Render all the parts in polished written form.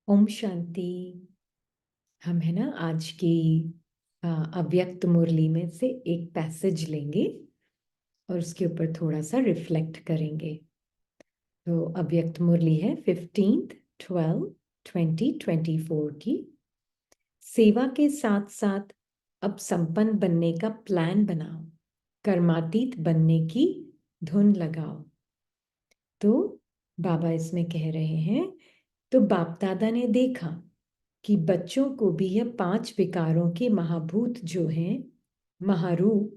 ओम शांति। हम है ना आज की अव्यक्त मुरली में से एक पैसेज लेंगे और उसके ऊपर थोड़ा सा रिफ्लेक्ट करेंगे। तो अव्यक्त मुरली है 15/12/2024 की। सेवा के साथ साथ अब संपन्न बनने का प्लान बनाओ, कर्मातीत बनने की धुन लगाओ। तो बाबा इसमें कह रहे हैं, तो बाप दादा ने देखा कि बच्चों को भी यह 5 विकारों के महाभूत जो हैं, महारूप,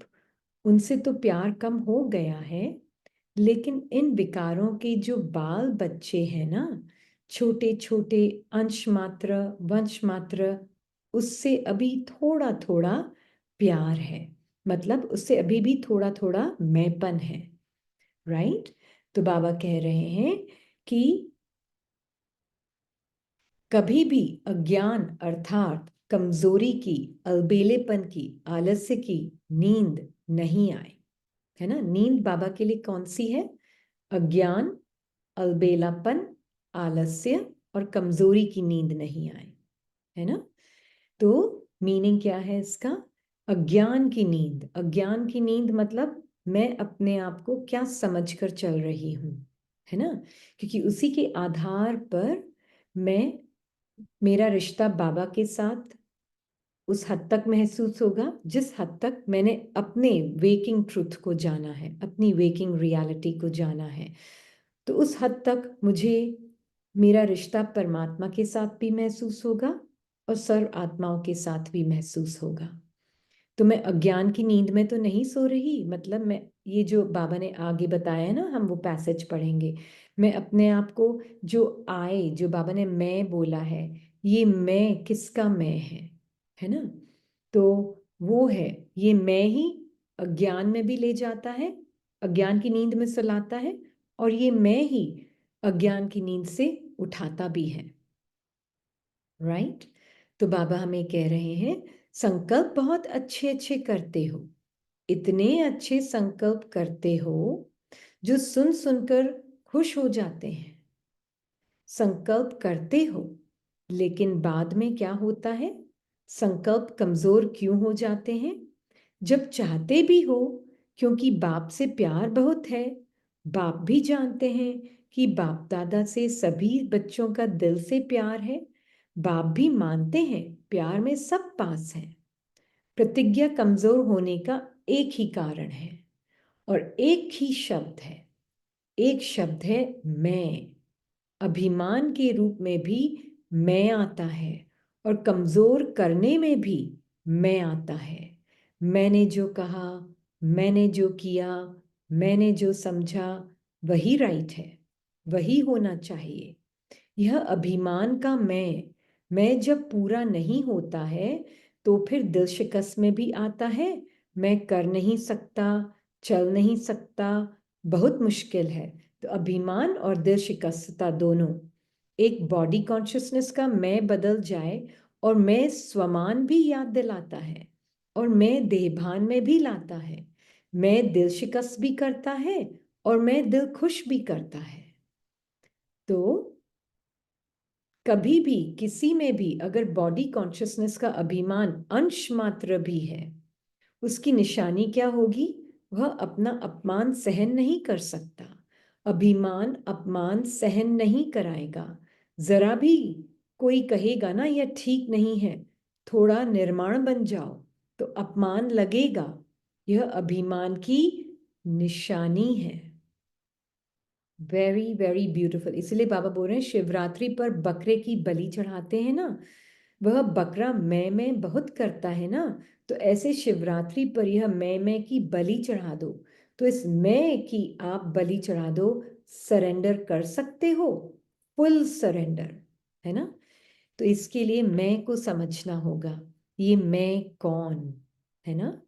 उनसे तो प्यार कम हो गया है, लेकिन इन विकारों के जो बाल बच्चे हैं ना, छोटे छोटे अंश मात्र, वंश मात्र, उससे अभी थोड़ा थोड़ा प्यार है। मतलब उससे अभी भी थोड़ा थोड़ा मैंपन है, राइट? तो बाबा कह रहे हैं कि कभी भी अज्ञान अर्थात कमजोरी की, अलबेलेपन की, आलस्य की नींद नहीं आए। है ना? नींद बाबा के लिए कौन सी है? अज्ञान, अलबेलापन, आलस्य और कमजोरी की नींद नहीं आए। है ना? तो मीनिंग क्या है इसका? अज्ञान की नींद। अज्ञान की नींद मतलब मैं अपने आप को क्या समझकर चल रही हूं, है ना? क्योंकि उसी के आधार पर मैं, मेरा रिश्ता बाबा के साथ उस हद तक महसूस होगा जिस हद तक मैंने अपने वेकिंग ट्रुथ को जाना है, अपनी वेकिंग रियलिटी को जाना है। तो उस हद तक मुझे मेरा रिश्ता परमात्मा के साथ भी महसूस होगा और सर्व आत्माओं के साथ भी महसूस होगा। तो मैं अज्ञान की नींद में तो नहीं सो रही। मतलब मैं, ये जो बाबा ने आगे बताया है ना, हम वो पैसेज पढ़ेंगे। मैं अपने आप को जो आए, जो बाबा ने मैं बोला है, ये मैं किसका मैं है ना? तो वो है, ये मैं ही अज्ञान में भी ले जाता है, अज्ञान की नींद में सुलाता है, और ये मैं ही अज्ञान की नींद से उठाता भी है, राइट? तो बाबा हमें कह रहे हैं, संकल्प बहुत अच्छे अच्छे करते हो, इतने अच्छे संकल्प करते हो जो सुन सुनकर खुश हो जाते हैं। संकल्प करते हो, लेकिन बाद में क्या होता है? संकल्प कमजोर क्यों हो जाते हैं? जब चाहते भी हो, क्योंकि बाप से प्यार बहुत है, बाप भी जानते हैं कि बाप दादा से सभी बच्चों का दिल से प्यार है, बाप भी मानते हैं प्यार में सब पास है। प्रतिज्ञा कमजोर होने का एक ही कारण है और एक ही शब्द है, एक शब्द है मैं। अभिमान के रूप में भी मैं आता है और कमजोर करने में भी मैं आता है। मैंने जो कहा, मैंने जो किया, मैंने जो समझा, वही राइट है, वही होना चाहिए। यह अभिमान का मैं जब पूरा नहीं होता है तो फिर दिल शिकस्त में भी आता है। मैं कर नहीं सकता, चल नहीं सकता, बहुत मुश्किल है। तो अभिमान और दिल शिकस्तता दोनों, एक बॉडी कॉन्शियसनेस का मैं बदल जाए और मैं स्वमान भी याद दिलाता है और मैं देहभान में भी लाता है। मैं दिल शिकस्त भी करता है और मैं दिल खुश भी करता है। तो कभी भी किसी में भी अगर बॉडी कॉन्शियसनेस का अभिमान अंश मात्र भी है, उसकी निशानी क्या होगी? वह अपना अपमान सहन नहीं कर सकता। अभिमान अपमान सहन नहीं कराएगा। जरा भी कोई कहेगा ना यह ठीक नहीं है, थोड़ा निर्माण बन जाओ, तो अपमान लगेगा। यह अभिमान की निशानी है। Very very beautiful. इसलिए बाबा बोल रहे हैं शिवरात्रि पर बकरे की बलि चढ़ाते हैं ना, वह बकरा मैं बहुत करता है ना, तो ऐसे शिवरात्रि पर यह मैं की बलि चढ़ा दो। तो इस मैं की आप बलि चढ़ा दो, सरेंडर कर सकते हो, फुल सरेंडर, है ना? तो इसके लिए मैं को समझना होगा, ये मैं कौन है ना?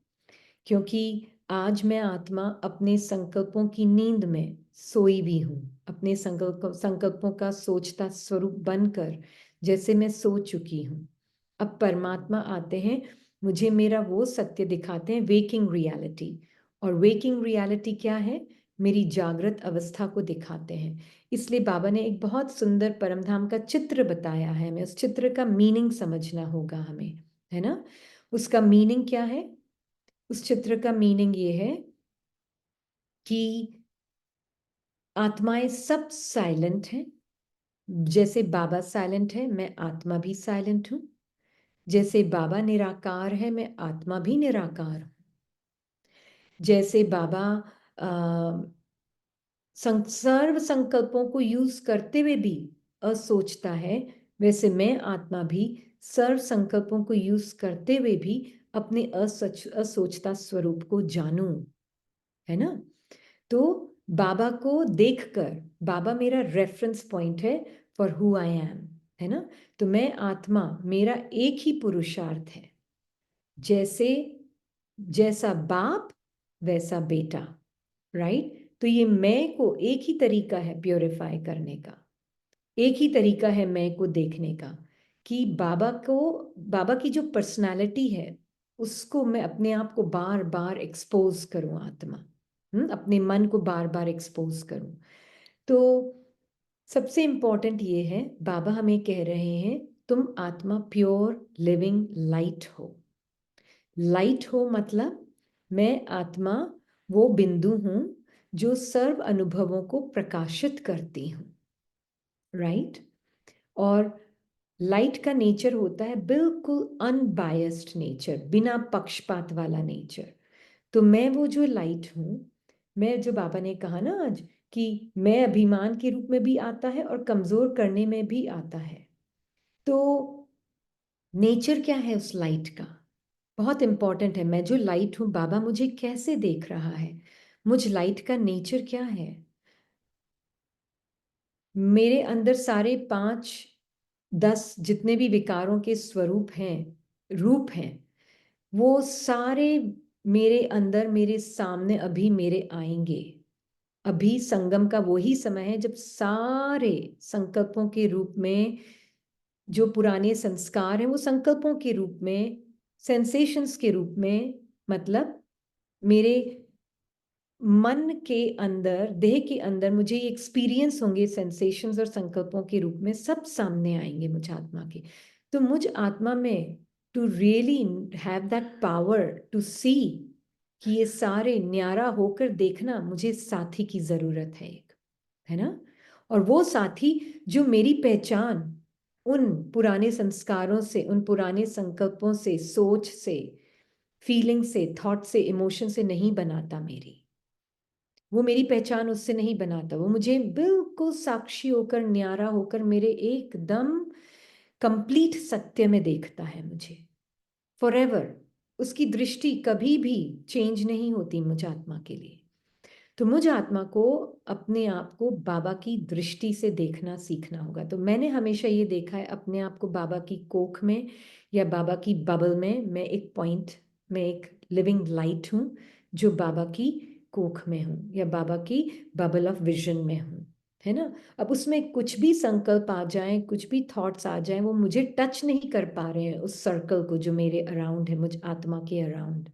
क्योंकि आज मैं आत्मा अपने संकल्पों की नींद में सोई भी हूँ, अपने संकल्पों का सोचता स्वरूप बनकर जैसे मैं सो चुकी हूँ। अब परमात्मा आते हैं, मुझे मेरा वो सत्य दिखाते हैं, वेकिंग रियलिटी। और वेकिंग रियलिटी क्या है? मेरी जागृत अवस्था को दिखाते हैं। इसलिए बाबा ने एक बहुत सुंदर परमधाम का चित्र बताया है, हमें उस चित्र का मीनिंग समझना होगा हमें, है ना। उसका मीनिंग क्या है? उस चित्र का मीनिंग ये है कि आत्माएं सब साइलेंट हैं। जैसे बाबा साइलेंट है, मैं आत्मा भी साइलेंट हूं। जैसे बाबा निराकार है, मैं आत्मा भी निराकार हूं। जैसे बाबा सर्व संकल्पों को यूज करते हुए भी असोचता है, वैसे मैं आत्मा भी सर्व संकल्पों को यूज करते हुए भी अपने असोचता स्वरूप को जानूं, है ना। तो बाबा को देखकर, बाबा मेरा रेफरेंस पॉइंट है फॉर हु आई एम, है ना। तो मैं आत्मा, मेरा एक ही पुरुषार्थ है, जैसा बाप वैसा बेटा, राइट। तो ये मैं को एक ही तरीका है प्योरीफाई करने का, एक ही तरीका है मैं को देखने का, कि बाबा की जो पर्सनालिटी है उसको मैं अपने आप को बार बार एक्सपोज करूं, आत्मा, अपने मन को बार बार एक्सपोज करूं। तो सबसे इंपॉर्टेंट ये है, बाबा हमें कह रहे हैं तुम आत्मा प्योर लिविंग लाइट हो। लाइट हो मतलब मैं आत्मा वो बिंदु हूं जो सर्व अनुभवों को प्रकाशित करती हूं, राइट। और लाइट का नेचर होता है बिल्कुल अनबायस्ड नेचर, बिना पक्षपात वाला नेचर। तो मैं वो जो लाइट हूं, मैं जो बाबा ने कहा ना आज कि मैं अभिमान के रूप में भी आता है और कमजोर करने में भी आता है। तो नेचर क्या है उस लाइट का, बहुत इंपॉर्टेंट है। मैं जो लाइट हूं, बाबा मुझे कैसे देख रहा है, मुझ लाइट का नेचर क्या है। मेरे अंदर सारे 5-10 जितने भी विकारों के स्वरूप हैं, रूप हैं, वो सारे मेरे अंदर, मेरे सामने अभी मेरे आएंगे। अभी संगम का वही समय है जब सारे संकल्पों के रूप में, जो पुराने संस्कार हैं वो संकल्पों के रूप में, सेंसेशंस के रूप में, मतलब मेरे मन के अंदर, देह के अंदर मुझे ये एक्सपीरियंस होंगे, सेंसेशंस और संकल्पों के रूप में सब सामने आएंगे मुझ आत्मा के। तो मुझ आत्मा में to really have that power to see कि ये सारे न्यारा होकर देखना, मुझे साथी की जरूरत है एक, है ना। और वो साथी जो मेरी पहचान उन पुराने संस्कारों से, उन पुराने संकल्पों से, सोच से, फीलिंग से, थॉट से, इमोशन से नहीं बनाता मेरी, वो मेरी पहचान उससे नहीं बनाता, वो मुझे बिल्कुल साक्षी होकर, न्यारा होकर, मेरे एकदम कंप्लीट सत्य में देखता है मुझे फॉरएवर। उसकी दृष्टि कभी भी चेंज नहीं होती मुझ आत्मा के लिए। तो मुझ आत्मा को अपने आप को बाबा की दृष्टि से देखना सीखना होगा। तो मैंने हमेशा ये देखा है अपने आप को बाबा की कोख में या बाबा की बबल में, मैं एक पॉइंट, मैं एक लिविंग लाइट हूँ जो बाबा की कोख में हूँ या बाबा की बबल ऑफ विजन में हूँ, है ना। अब उसमें कुछ भी संकल्प आ जाए, कुछ भी थॉट्स आ जाए, वो मुझे टच नहीं कर पा रहे हैं उस सर्कल को जो मेरे अराउंड है, मुझ आत्मा के अराउंड।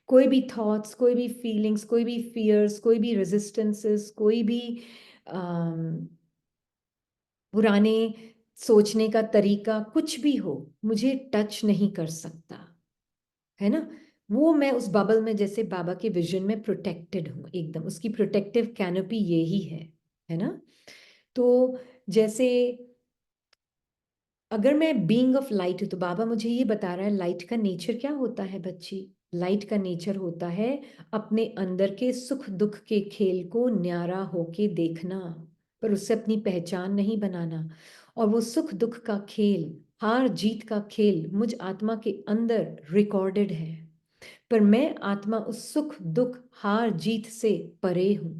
कोई भी थॉट्स, कोई भी फीलिंग्स, कोई भी फियर्स, कोई भी रेजिस्टेंसेस, कोई भी पुराने सोचने का तरीका, कुछ भी हो, मुझे टच नहीं कर सकता, है ना। वो मैं उस बबल में जैसे बाबा के विजन में प्रोटेक्टेड हूँ एकदम, उसकी प्रोटेक्टिव कैनोपी यही है ना। तो जैसे अगर मैं बीइंग ऑफ लाइट हूं, तो बाबा मुझे ये बता रहा है लाइट का नेचर क्या होता है बच्ची। लाइट का नेचर होता है अपने अंदर के सुख दुख के खेल को न्यारा होके देखना, पर उससे अपनी पहचान नहीं बनाना। और वो सुख दुख का खेल, हार जीत का खेल मुझ आत्मा के अंदर रिकॉर्डेड है, पर मैं आत्मा उस सुख दुख हार जीत से परे हूं।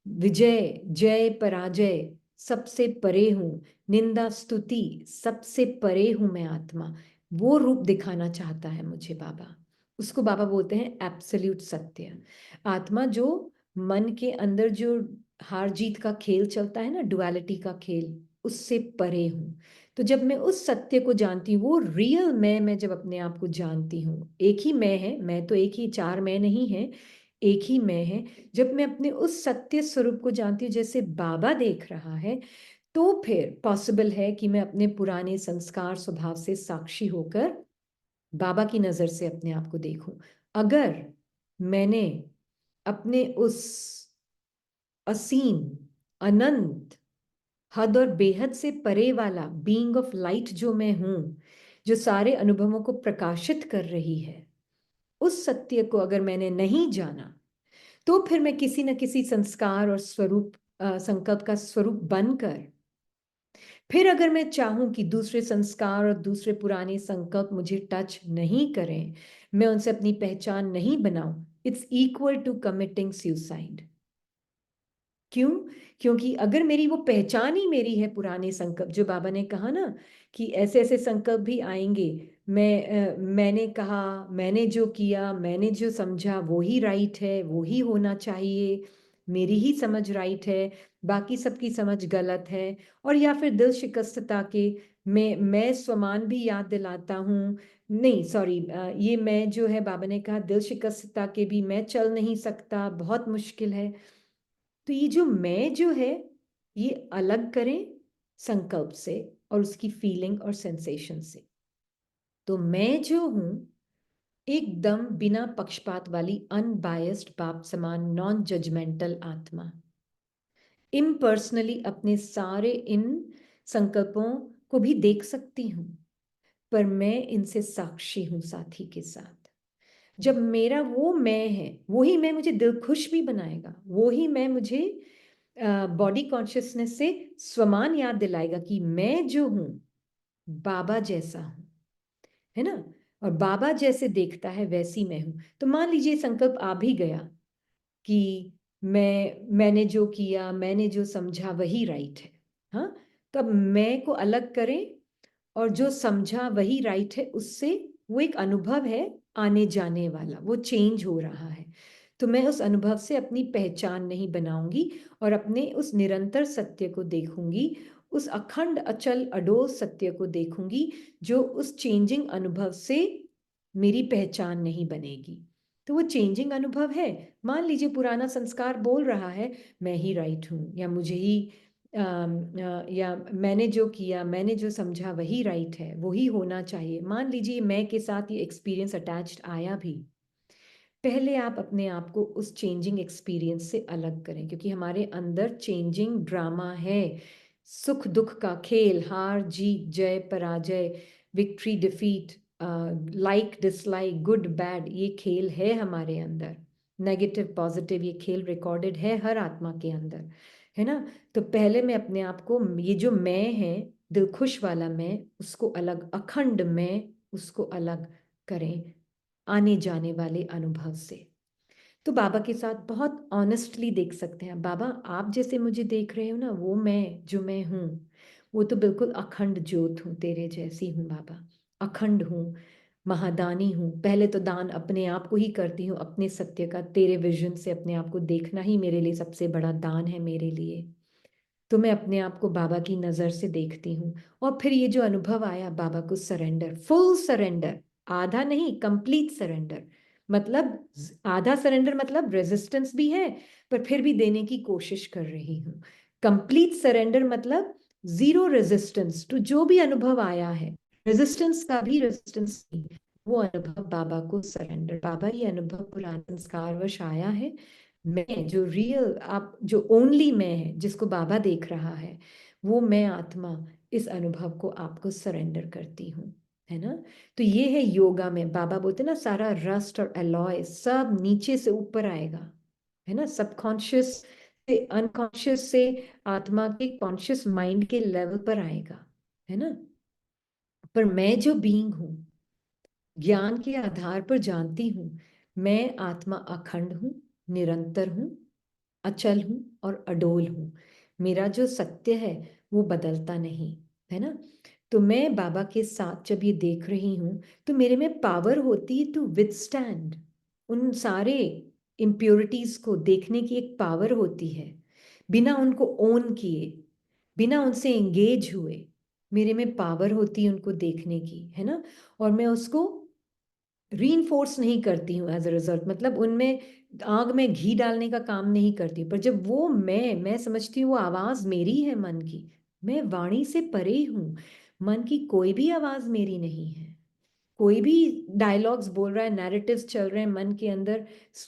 विजय जय पराजय सबसे परे हूं, निंदा स्तुति सबसे परे हूं मैं आत्मा। वो रूप दिखाना चाहता है मुझे बाबा, उसको बाबा बोलते हैं एब्सोल्यूट सत्य। आत्मा जो मन के अंदर जो हार जीत का खेल चलता है ना, डुअलिटी का खेल, उससे परे हूं। तो जब मैं उस सत्य को जानती हूँ, वो रियल मैं जब अपने आप को जानती हूँ, एक ही मैं है, मैं तो एक ही, चार मैं नहीं है, एक ही मैं है। जब मैं अपने उस सत्य स्वरूप को जानती हूँ जैसे बाबा देख रहा है, तो फिर पॉसिबल है कि मैं अपने पुराने संस्कार स्वभाव से साक्षी होकर बाबा की नजर से अपने आप को देखूं। अगर मैंने अपने उस असीम, अनंत, हद और बेहद से परे वाला बीइंग ऑफ लाइट जो मैं हूं, जो सारे अनुभवों को प्रकाशित कर रही है, उस सत्य को अगर मैंने नहीं जाना, तो फिर मैं किसी न किसी संस्कार और स्वरूप, संकल्प का स्वरूप बनकर, फिर अगर मैं चाहूं कि दूसरे संस्कार और दूसरे पुराने संकल्प मुझे टच नहीं करें, मैं उनसे अपनी पहचान नहीं बनाऊं, it's equal to committing suicide. क्यों? क्योंकि अगर मेरी वो पहचान ही मेरी है पुराने संकल्प, जो बाबा ने कहा ना कि ऐसे ऐसे संकल्प भी आएंगे, मैंने कहा, मैंने जो किया, मैंने जो समझा वो ही राइट है, वो ही होना चाहिए, मेरी ही समझ राइट है, बाकी सबकी समझ गलत है। और या फिर दिल शिकस्तता के मैं स्वमान भी याद दिलाता हूँ, नहीं सॉरी, ये मैं जो है, बाबा ने कहा दिल शिकस्तता के भी मैं चल नहीं सकता, बहुत मुश्किल है। तो ये जो मैं जो है, ये अलग करें संकल्प से और उसकी फीलिंग और सेंसेशन से। तो मैं जो हूं, एकदम बिना पक्षपात वाली अनबायस्ड बाप समान नॉन जजमेंटल आत्मा, इम्पर्सनली अपने सारे इन संकल्पों को भी देख सकती हूं, पर मैं इनसे साक्षी हूं साथी के साथ। जब मेरा वो मैं है, वही मैं मुझे दिल खुश भी बनाएगा, वही मैं मुझे बॉडी कॉन्शियसनेस से स्वमान याद दिलाएगा कि मैं जो हूं, बाबा जैसा हूं, है ना। और बाबा जैसे देखता है वैसी मैं हूं। तो मान लीजिए संकल्प आ भी गया कि मैंने जो किया, मैंने जो समझा वही राइट है, हाँ, तो अब मैं को अलग करें, और जो समझा वही राइट है, उससे वो एक अनुभव है आने जाने वाला, वो चेंज हो रहा है। तो मैं उस अनुभव से अपनी पहचान नहीं बनाऊंगी, और अपने उस निरंतर सत्य को देखूंगी, उस अखंड अचल अडोल सत्य को देखूंगी, जो उस चेंजिंग अनुभव से मेरी पहचान नहीं बनेगी। तो वो चेंजिंग अनुभव है। मान लीजिए पुराना संस्कार बोल रहा है मैं ही राइट हूँ, या मुझे ही या मैंने जो किया, मैंने जो समझा वही राइट है, वही होना चाहिए। मान लीजिए मैं के साथ ये एक्सपीरियंस अटैच्ड आया भी, पहले आप अपने आप को उस चेंजिंग एक्सपीरियंस से अलग करें, क्योंकि हमारे अंदर चेंजिंग ड्रामा है, सुख दुख का खेल, हार जीत, जय पराजय, victory defeat, like dislike, good bad, ये खेल है हमारे अंदर। नेगेटिव पॉजिटिव, ये खेल रिकॉर्डेड है हर आत्मा के अंदर, है ना। तो पहले मैं अपने आप को, ये जो मैं है, दिलखुश वाला मैं, उसको अलग, अखंड मैं, उसको अलग करें आने जाने वाले अनुभव से। तो बाबा के साथ बहुत ऑनेस्टली देख सकते हैं, बाबा आप जैसे मुझे देख रहे हो ना, वो मैं जो मैं हूँ, वो तो बिल्कुल अखंड ज्योत हूँ, तेरे जैसी हूँ बाबा, अखंड हूँ, महादानी हूँ। पहले तो दान अपने आप को ही करती हूँ, अपने सत्य का, तेरे विजन से अपने आप को देखना ही मेरे लिए सबसे बड़ा दान है मेरे लिए। तो मैं अपने आप को बाबा की नज़र से देखती हूँ। और फिर ये जो अनुभव आया, बाबा को सरेंडर, फुल सरेंडर, आधा नहीं, कंप्लीट सरेंडर। मतलब आधा सरेंडर मतलब रेजिस्टेंस भी है, पर फिर भी देने की कोशिश कर रही हूँ। कंप्लीट सरेंडर मतलब जीरो रेजिस्टेंस टू जो भी अनुभव आया है, रेजिस्टेंस का भी रेजिस्टेंस नहीं, वो अनुभव बाबा को सरेंडर। बाबा, ये अनुभव पुराने संस्कारवश आया है, मैं जो रियल, आप जो ओनली मैं है, जिसको बाबा देख रहा है, वो मैं आत्मा इस अनुभव को आपको सरेंडर करती हूँ, है ना। तो ये है योगा में, बाबा बोलते ना सारा रस्ट और अलॉय सब नीचे से ऊपर आएगा, है ना, सबकॉन्शियस से अनकॉन्शियस से आत्मा के कॉन्शियस माइंड के लेवल पर आएगा, है ना। पर मैं जो बीइंग हूँ, ज्ञान के आधार पर जानती हूँ, मैं आत्मा अखंड हूँ, निरंतर हूँ, अचल हूँ और अडोल हूँ। मेरा जो सत्य है वो बदलता नहीं, है ना। तो मैं बाबा के साथ जब ये देख रही हूँ, तो मेरे में पावर होती है टू विथस्टैंड उन सारे इम्प्योरिटीज को, देखने की एक पावर होती है, बिना उनको ओन किए, बिना उनसे एंगेज हुए। मेरे में पावर होती है उनको देखने की, है ना। और मैं उसको रीइंफोर्स नहीं करती हूँ एज अ रिजल्ट, मतलब उनमें आग में घी डालने का काम नहीं करती। पर जब वो मैं समझती हूँ वो आवाज़ मेरी है मन की, मैं वाणी से परे हूँ, मन की कोई भी आवाज़ मेरी नहीं है। कोई भी डायलॉग्स बोल रहा है, नैरेटिव्स चल रहे हैं मन के अंदर,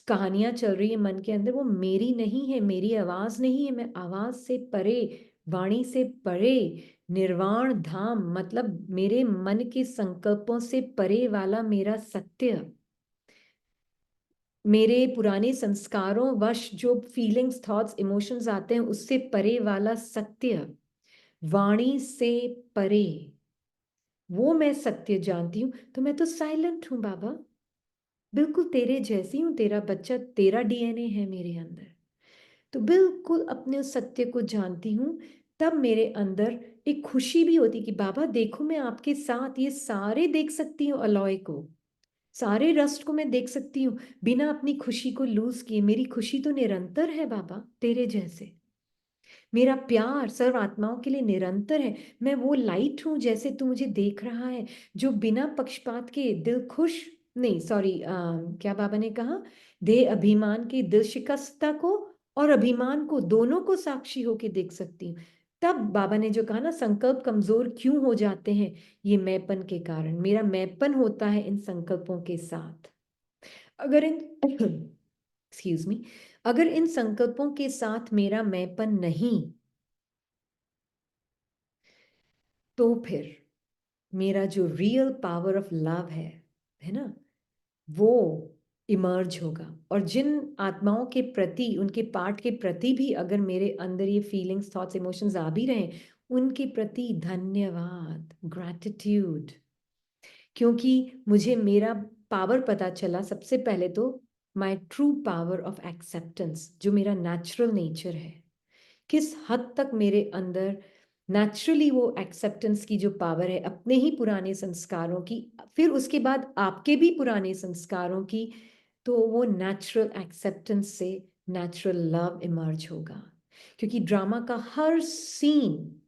कहानियां चल रही है मन के अंदर, वो मेरी नहीं है, मेरी आवाज़ नहीं है। मैं आवाज़ से परे, वाणी से परे, निर्वाण धाम, मतलब मेरे मन के संकल्पों से परे वाला मेरा सत्य, मेरे पुराने संस्कारों वश जो फीलिंग्स, थॉट्स, इमोशंस आते हैं उससे परे वाला सत्य, वाणी से परे, वो मैं सत्य जानती हूँ। तो मैं तो साइलेंट हूँ बाबा, बिल्कुल तेरे जैसी हूँ, तेरा बच्चा, तेरा डीएनए है मेरे अंदर। तो बिल्कुल अपने उस सत्य को जानती हूँ। तब मेरे अंदर एक खुशी भी होती कि बाबा देखो मैं आपके साथ ये सारे देख सकती हूँ, अलॉय को, सारे रस्ट को मैं देख सकती हूँ बिना अपनी खुशी को लूज किए। मेरी खुशी तो निरंतर है बाबा, तेरे जैसे। मेरा प्यार सर्व आत्माओं के लिए निरंतर है। मैं वो लाइट हूँ जैसे तू मुझे देख रहा है, जो बिना पक्षपात के दिल खुश, नहीं सॉरी, क्या बाबा ने कहा, देह अभिमान के दिल शिकस्तता को और अभिमान को, दोनों को साक्षी होके देख सकती हूँ। तब बाबा ने जो कहा ना, संकल्प कमजोर क्यों हो जाते हैं, ये मैंपन के कारण। मेरा मैंपन होता है इन संकल्पों के साथ। अगर इन एक्सक्यूज मी, अगर इन संकल्पों के साथ मेरा मैंपन नहीं, तो फिर मेरा जो रियल पावर ऑफ लव है ना, वो इमर्ज होगा। और जिन आत्माओं के प्रति, उनके पार्ट के प्रति भी अगर मेरे अंदर ये फीलिंग्स, थॉट्स, इमोशंस आ भी रहे हैं, उनके प्रति धन्यवाद, ग्रैटिट्यूड। क्योंकि मुझे मेरा पावर पता चला सबसे पहले तो, my true power of acceptance, जो मेरा नेचुरल नेचर है, किस हद तक मेरे अंदर नेचुरली वो एक्सेप्टेंस की जो पावर है अपने ही पुराने संस्कारों की, फिर उसके बाद आपके भी पुराने संस्कारों की, तो वो नेचुरल एक्सेप्टेंस से नेचुरल लव इमर्ज होगा। क्योंकि ड्रामा का हर सीन,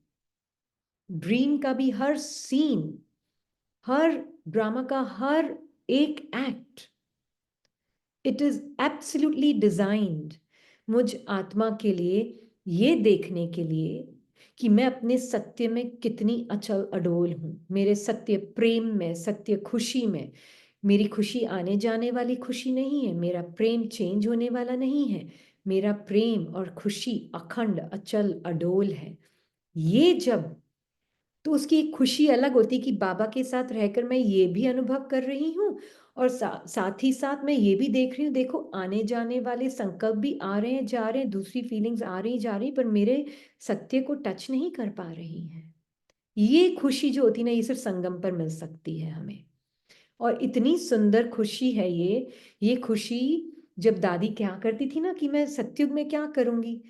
ड्रीम का भी हर सीन, हर ड्रामा का हर एक act, it is absolutely designed मुझ आत्मा के लिए, ये देखने के लिए कि मैं अपने सत्य में कितनी अचल अडोल हूं, मेरे सत्य प्रेम में, सत्य खुशी में। मेरी खुशी आने जाने वाली खुशी नहीं है, मेरा प्रेम चेंज होने वाला नहीं है, मेरा प्रेम और खुशी अखंड अचल अडोल है। ये जब, तो उसकी एक खुशी अलग होती कि बाबा के साथ रहकर मैं ये भी अनुभव कर रही हूँ, और साथ ही साथ मैं ये भी देख रही हूँ, देखो आने जाने वाले संकल्प भी आ रहे हैं जा रहे हैं, दूसरी फीलिंग्स आ रही जा रही, पर मेरे सत्य को टच नहीं कर पा रही हैं। ये खुशी जो होती ना, ये सिर्फ संगम पर मिल सकती है हमें। और इतनी सुंदर खुशी है ये खुशी। जब दादी क्या करती थी ना कि मैं सत्युग में क्या करूंगी,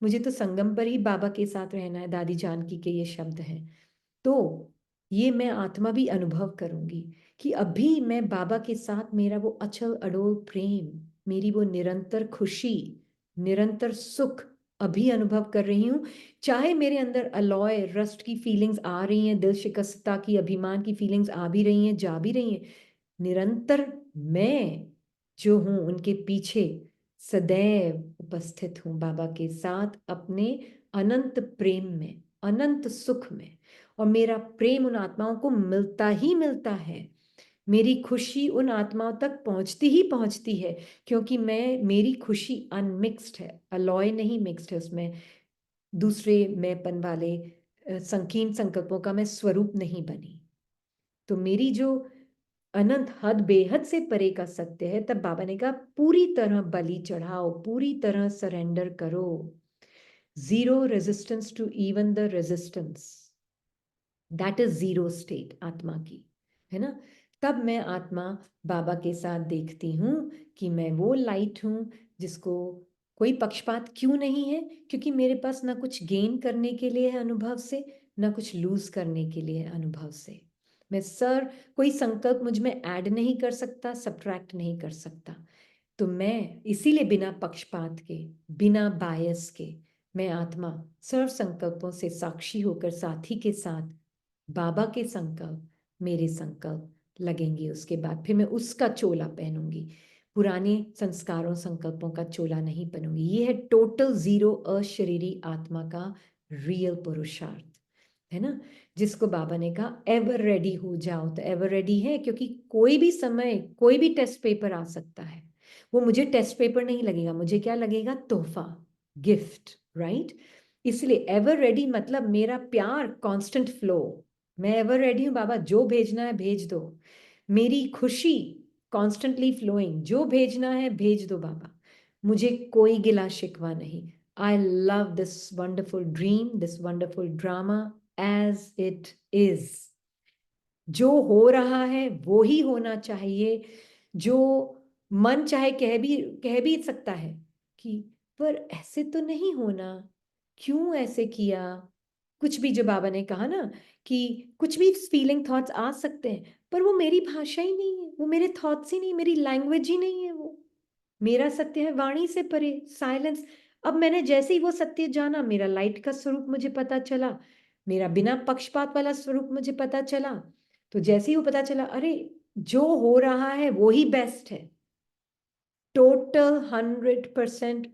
मुझे तो संगम पर ही बाबा के साथ रहना है, दादी जानकी के ये शब्द हैं। तो ये मैं आत्मा भी अनुभव करूंगी कि अभी मैं बाबा के साथ मेरा वो अचल अडोल प्रेम, मेरी वो निरंतर खुशी, निरंतर सुख अभी अनुभव कर रही हूँ। चाहे मेरे अंदर अलॉय रस्ट की फीलिंग्स आ रही हैं, दिल शिकस्तता की, अभिमान की फीलिंग्स आ भी रही हैं, जा भी रही हैं, निरंतर मैं जो हूँ उनके पीछे सदैव उपस्थित हूँ बाबा के साथ, अपने अनंत प्रेम में, अनंत सुख में। और मेरा प्रेम उन आत्माओं को मिलता ही मिलता है, मेरी खुशी उन आत्माओं तक पहुंचती ही पहुंचती है, क्योंकि मेरी खुशी अनमिक्स्ड है, अलॉय नहीं मिक्स्ड है उसमें, दूसरे मैंपन वाले संकीर्ण संकल्पों का मैं स्वरूप नहीं बनी। तो मेरी जो अनंत हद बेहद से परे का सत्य है, तब बाबा ने कहा पूरी तरह बलि चढ़ाओ, पूरी तरह सरेंडर करो, zero resistance to even the resistance, that is zero state आत्मा की, है ना। तब मैं आत्मा बाबा के साथ देखती हूँ कि मैं वो लाइट हूँ जिसको कोई पक्षपात क्यों नहीं है, क्योंकि मेरे पास ना कुछ गेन करने के लिए है अनुभव से, ना कुछ लूज करने के लिए है अनुभव से। मैं कोई संकल्प मुझ में ऐड नहीं कर सकता, सब्ट्रैक्ट नहीं कर सकता। तो मैं इसीलिए बिना पक्षपात के, बिना बायस के, मैं आत्मा सर्व संकल्पों से साक्षी होकर साथी के साथ बाबा के संकल्प, मेरे संकल्प लगेंगी उसके बाद, फिर मैं उसका चोला पहनूंगी, पुराने संस्कारों संकल्पों का चोला नहीं पहनूंगी। ये है टोटल जीरो अशरीरी आत्मा का रियल पुरुषार्थ, है ना, जिसको बाबा ने कहा एवर रेडी हो जाओ। तो एवर रेडी है क्योंकि कोई भी समय कोई भी टेस्ट पेपर आ सकता है। वो मुझे टेस्ट पेपर नहीं लगेगा, मुझे क्या लगेगा, तोहफा, गिफ्ट, राइट। इसलिए एवर रेडी मतलब मेरा प्यार कांस्टेंट फ्लो। मैं एवर रेडी हूँ बाबा, जो भेजना है भेज दो। मेरी खुशी कॉन्स्टेंटली फ्लोइंग, जो भेजना है भेज दो बाबा, मुझे कोई गिला शिकवा नहीं। I love this wonderful dream, this wonderful drama as it is. जो हो रहा है वो ही होना चाहिए। जो मन चाहे कह भी सकता है कि पर ऐसे तो नहीं होना, क्यों ऐसे किया, कुछ भी जो बाबा ने कहा ना कि कुछ भी फीलिंग थॉट्स आ सकते हैं, पर वो मेरी भाषा ही नहीं है, वो मेरे थॉट्स ही नहीं, मेरी लैंग्वेज ही नहीं है। वो मेरा सत्य है वाणी से परे, साइलेंस। अब मैंने जैसे ही वो सत्य जाना, मेरा लाइट का स्वरूप मुझे पता चला, मेरा बिना पक्षपात वाला स्वरूप मुझे पता चला। तो जैसे ही वो पता चला, अरे जो हो रहा है वो ही बेस्ट है। टोटल 100%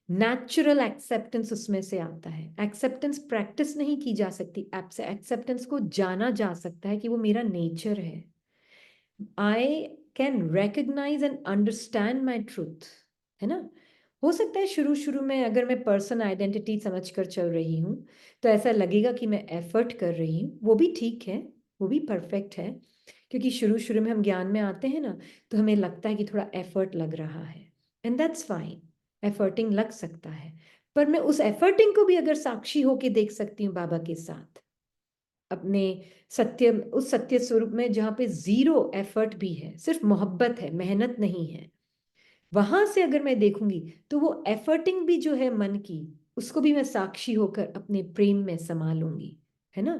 नेचुरल एक्सेप्टेंस उसमें से आता है। एक्सेप्टेंस प्रैक्टिस नहीं की जा सकती, एक्सेप्टेंस को जाना जा सकता है कि वो मेरा नेचर है। I can recognize and understand my truth, है ना। हो सकता है शुरू शुरू में अगर मैं पर्सन आइडेंटिटी समझकर चल रही हूँ तो ऐसा लगेगा कि मैं एफर्ट कर रही हूँ, वो भी ठीक है, वो भी परफेक्ट है। क्योंकि शुरू शुरू में हम ज्ञान में आते हैं ना, तो हमें लगता है कि थोड़ा एफर्ट लग रहा है, एंड दैट्स फाइन, एफर्टिंग लग सकता है। पर मैं उस एफर्टिंग को भी अगर साक्षी होके देख सकती हूँ बाबा के साथ, अपने सत्य, उस सत्य स्वरूप में जहाँ पे जीरो एफर्ट भी है, सिर्फ मोहब्बत है, मेहनत नहीं है, वहां से अगर मैं देखूंगी तो वो एफर्टिंग भी जो है मन की, उसको भी मैं साक्षी होकर अपने प्रेम में संभालूंगी, है ना।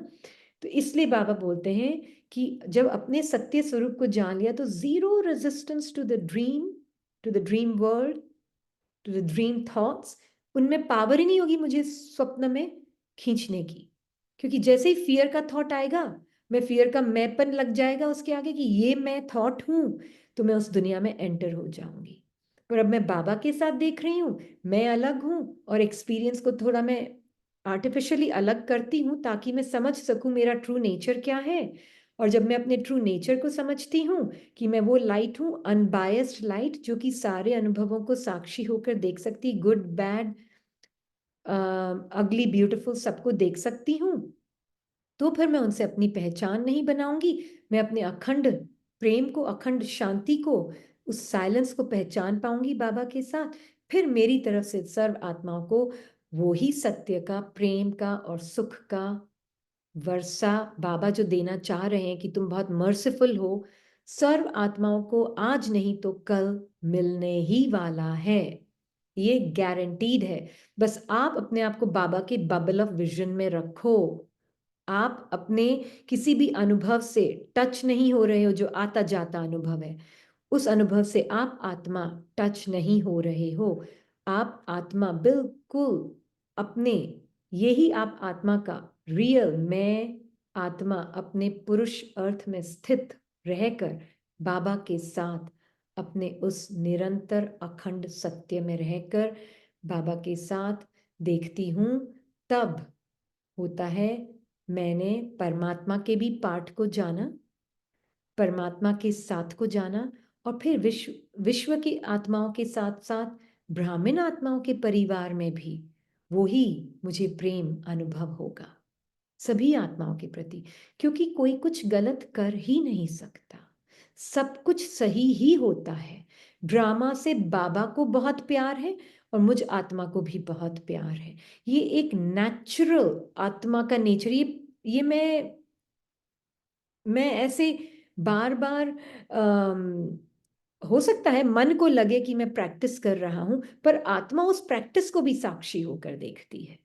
तो इसलिए बाबा बोलते हैं कि जब अपने सत्य स्वरूप को जान लिया तो zero resistance to the dream, to the dream world, to the dream thoughts. उनमें पावर ही नहीं होगी मुझे स्वप्न में खींचने की, क्योंकि जैसे ही फियर का थॉट आएगा, मैं फियर का मैंपन लग जाएगा उसके आगे कि ये मैं थॉट हूं, तो मैं उस दुनिया में एंटर हो जाऊंगी। पर अब मैं बाबा के साथ देख रही हूँ, मैं अलग हूँ, और एक्सपीरियंस को थोड़ा मैं आर्टिफिशियली अलग करती हूँ ताकि मैं समझ सकूं मेरा ट्रू नेचर क्या है। और जब मैं अपने ट्रू नेचर को समझती हूँ कि मैं वो लाइट हूँ, अनबायस्ड लाइट, जो कि सारे अनुभवों को साक्षी होकर देख सकती, गुड बैड अगली ब्यूटीफुल सबको देख सकती हूँ, तो फिर मैं उनसे अपनी पहचान नहीं बनाऊंगी। मैं अपने अखंड प्रेम को, अखंड शांति को, उस साइलेंस को पहचान पाऊंगी बाबा के साथ। फिर मेरी तरफ से सर्व आत्माओं को वो ही सत्य का, प्रेम का और सुख का वर्षा बाबा जो देना चाह रहे हैं कि तुम बहुत मर्सीफुल हो, सर्व आत्माओं को आज नहीं तो कल मिलने ही वाला है। ये गारंटीड है। बस आप अपने आप को बाबा के बबल ऑफ विजन में रखो। आप अपने किसी भी अनुभव से टच नहीं हो रहे हो, जो आता जाता अनुभव है, उस अनुभव से आप आत्मा टच नहीं हो रहे हो। आप आत्मा बिल्कुल अपने, यही आप आत्मा का रियल मैं आत्मा अपने पुरुष अर्थ में स्थित रहकर बाबा के साथ अपने उस निरंतर अखंड सत्य में रहकर बाबा के साथ देखती हूँ। तब होता है मैंने परमात्मा के भी पाठ को जाना, परमात्मा के साथ को जाना, और फिर विश्व की आत्माओं के साथ साथ ब्राह्मण आत्माओं के परिवार में भी वही मुझे प्रेम अनुभव होगा सभी आत्माओं के प्रति, क्योंकि कोई कुछ गलत कर ही नहीं सकता, सब कुछ सही ही होता है। ड्रामा से बाबा को बहुत प्यार है और मुझ आत्मा को भी बहुत प्यार है। ये एक नेचुरल आत्मा का नेचर, ये मैं ऐसे बार बार हो सकता है मन को लगे कि मैं प्रैक्टिस कर रहा हूं, पर आत्मा उस प्रैक्टिस को भी साक्षी होकर देखती है।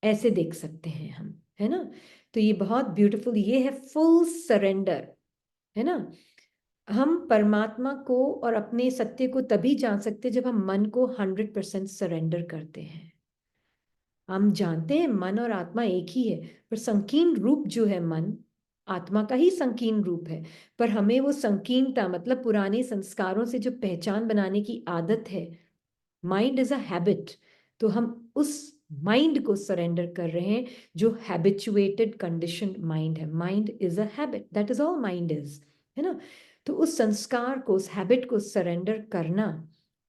ऐसे देख सकते हैं हम, है ना। तो ये बहुत ब्यूटीफुल, ये है फुल सरेंडर, है ना। हम परमात्मा को और अपने सत्य को तभी जान सकते जब हम मन को 100% सरेंडर करते हैं। हम जानते हैं मन और आत्मा एक ही है, पर संकीर्ण रूप जो है मन, आत्मा का ही संकीर्ण रूप है, पर हमें वो संकीर्णता मतलब पुराने संस्कारों से जो पहचान बनाने की आदत है, माइंड इज अ हैबिट, तो हम उस माइंड को सरेंडर कर रहे हैं जो हैबिचुएटेड कंडीशन माइंड है। Mind is a habit, that is all mind is, है ना। तो उस संस्कार को, उस हैबिट को सरेंडर करना,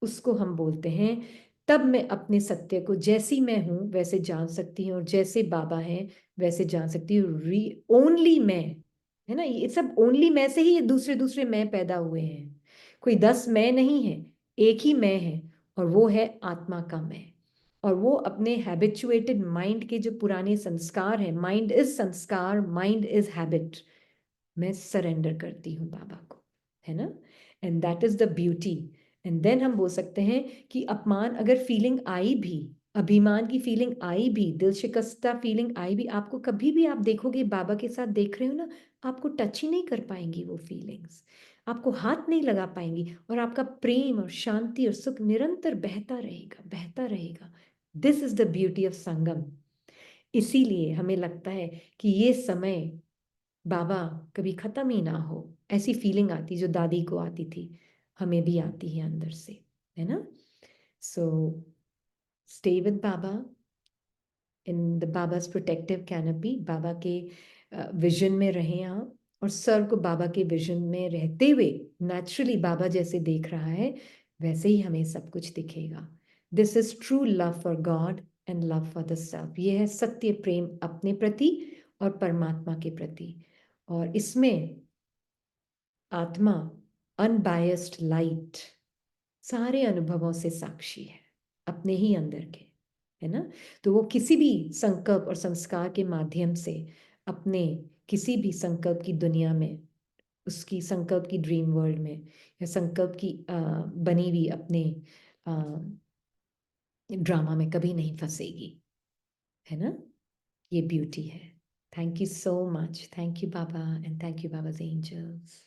उसको हम बोलते हैं तब मैं अपने सत्य को जैसी मैं हूं वैसे जान सकती हूँ, और जैसे बाबा हैं वैसे जान सकती हूँ। ओनली मैं, है ना, ये सब ओनली मैं से ही ये दूसरे दूसरे मैं पैदा हुए हैं। कोई 10 मैं नहीं है, एक ही मैं है, और वो है आत्मा का मैं। और वो अपने हैबिचुएटेड माइंड के जो पुराने संस्कार हैं, माइंड इज संस्कार, माइंड इज हैबिट, मैं सरेंडर करती हूँ बाबा को, है ना। And that is the beauty. And then हम बोल सकते हैं कि अपमान अगर फीलिंग आई भी, अभिमान की फीलिंग आई भी, दिल शिकस्ता फीलिंग आई भी, आपको कभी भी, आप देखोगे बाबा के साथ देख रहे हो ना, आपको टच ही नहीं कर पाएंगी वो फीलिंग्स, आपको हाथ नहीं लगा पाएंगी, और आपका प्रेम और शांति और सुख निरंतर बहता रहेगा, बहता रहेगा। This is the beauty of Sangam. इसीलिए हमें लगता है कि ये समय बाबा कभी खत्म ही ना हो, ऐसी फीलिंग आती जो दादी को आती थी, हमें भी आती है अंदर से, है ना। So stay with Baba in the Baba's protective canopy, Baba के विजन में रहें आप, और सर को बाबा के विजन में रहते हुए नेचुरली बाबा जैसे देख रहा है वैसे ही हमें सब कुछ दिखेगा। This is true love for God and love for the self. ये है सत्य प्रेम अपने प्रति और परमात्मा के प्रति, और इसमें आत्मा अनबायस्ड लाइट सारे अनुभवों से साक्षी है, अपने ही अंदर के, है ना। तो वो किसी भी संकल्प और संस्कार के माध्यम से अपने किसी भी संकल्प की दुनिया में, उसकी संकल्प की ड्रीम वर्ल्ड में, या संकल्प की बनी हुई अपने ड्रामा में कभी नहीं फंसेगी, है ना। ये ब्यूटी है। Thank you so much, thank you Baba, and thank you Baba's angels.